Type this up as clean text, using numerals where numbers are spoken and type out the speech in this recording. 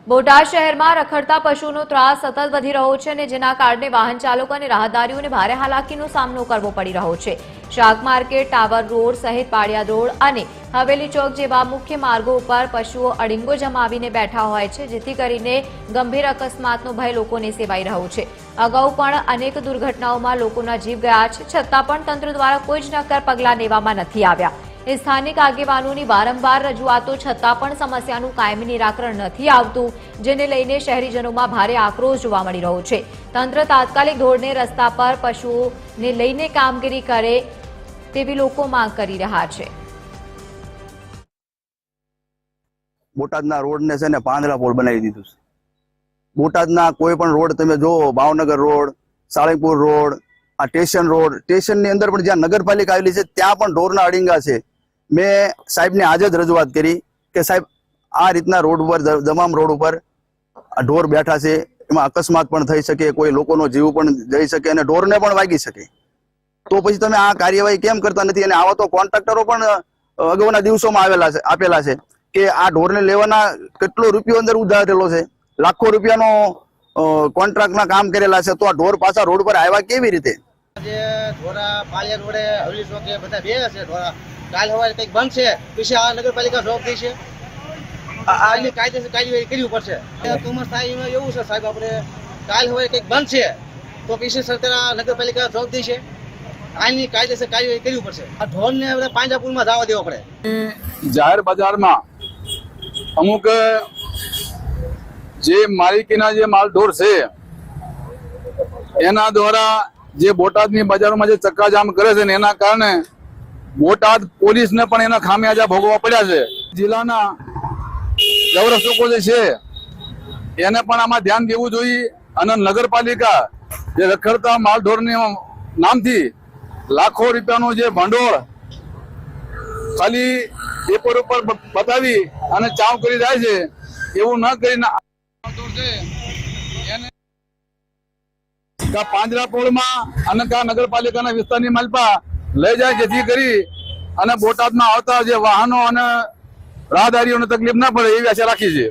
બોટાદ શહેરમાં રખડતા પશુનો ત્રાસ સતત વધી રહ્યો છે અને જેના કારણે વાહન ચાલકો અને રાહદારીઓને ભારે હાલાકીનો સામનો કરવો પડી રહ્યો છે। શાક માર્કેટ, ટાવર રોડ સહિત પાળિયાદ રોડ અને હવેલી ચોક જેવા મુખ્ય માર્ગો ઉપર પશુઓ અડીંગો જમાવીને બેઠા હોય છે, જેથી કરીને ગંભીર અકસ્માતનો ભય લોકોને સેવાઈ રહ્યો છે। અગાઉ પણ અનેક દુર્ઘટનાઓમાં લોકોના જીવ ગયા છે, છતાં પણ તંત્ર દ્વારા કોઈ જ નક્કર પગલાં લેવામાં નથી આવ્યા। સ્થાનિક આગેવાનોની વારંવાર રજૂઆતો છતાં પણ સમસ્યાનું કાયમી નિરાકરણ નથી આવતું, જેને લઈને શહેરીજનોમાં ભારે આક્રોશ જોવા મળી રહ્યો છે। તંત્ર તાત્કાલિક ધોરણે રસ્તા પર પશુઓને લઈને કામગીરી કરે તેવી લોકો માંગ કરી રહ્યા છે। બોટાદના રોડને છે ને પાંદડા પોળ બનાવી દીધું છે। બોટાદના કોઈ પણ રોડ તમે જોવો, ભાવનગર રોડ, સાળંગપુર રોડ, આ સ્ટેશન રોડ, સ્ટેશનની અંદર પણ જ્યાં નગરપાલિકા આવેલી છે ત્યાં પણ ઢોરના અડીંગા છે। મેં સાહેબને આજે જ રજૂઆત કરી કે સાહેબ આ રીતના રોડ ઉપર, તમામ રોડ ઉપર ઢોર બેઠા છે, એમાં અકસ્માત પણ થઈ શકે, કોઈ લોકોનો જીવ પણ જઈ શકે અને ઢોરને પણ વાગી શકે, તો પછી તમે આ કાર્યવાહી કેમ કરતા નથી? અને આવા તો કોન્ટ્રાક્ટરો પણ અગાઉના દિવસોમાં આપેલા છે કે આ ઢોરને લેવાના કેટલો રૂપિયો અંદર ઉધારેલો છે, લાખો રૂપિયાનો કોન્ટ્રાક્ટના કામ કરેલા છે, તો આ ઢોર પાછા રોડ પર આવ્યા કેવી રીતે? કાલ સવારે કંઈક બંધ છે, પછી આ નગરપાલિકા જવાબદારી છે, આની કાયદેસર કાર્યવાહી કરવી પડશે। કોમર્સ થાય એવું છે સાહેબ, આપણે કાલ સવારે કંઈક બંધ છે તો પછી સરકાર નગરપાલિકા જવાબદારી છે, આની કાયદેસર કાર્યવાહી કરવી પડશે। આ ઢોરને આપણે પાંજરાપુરમાં જવા દેવો પડે। જાહેર બજારમાં અમુક જે માલિકીના જે માલ ઢોર છે એના દ્વારા જે બોટાદની બજારોમાં જે ચક્કાજામ કરે છે ને એના કારણે બોટાદ પોલીસને પણ એના ખામિયાજા ભોગવવા પડ્યા છે। જિલ્લાના ગૌરક્ષકો જે છે એને પણ આમાં ધ્યાન દેવું જોઈએ અને નગરપાલિકા જે રખડતા માલઢોરની નામથી લાખો રૂપિયાનું જે ભંડોળ ખાલી પેપર ઉપર બતાવી અને ચાવ કરી જાય છે, એવું ન કરીને પાંજરાપોળમાં અને નગરપાલિકાના વિસ્તારની માલપા લઈ જાય, જેથી કરી અને બોટાદમાં આવતા જે વાહનો અને રાહદારીઓને તકલીફ ના પડે એવી આશા રાખી છે।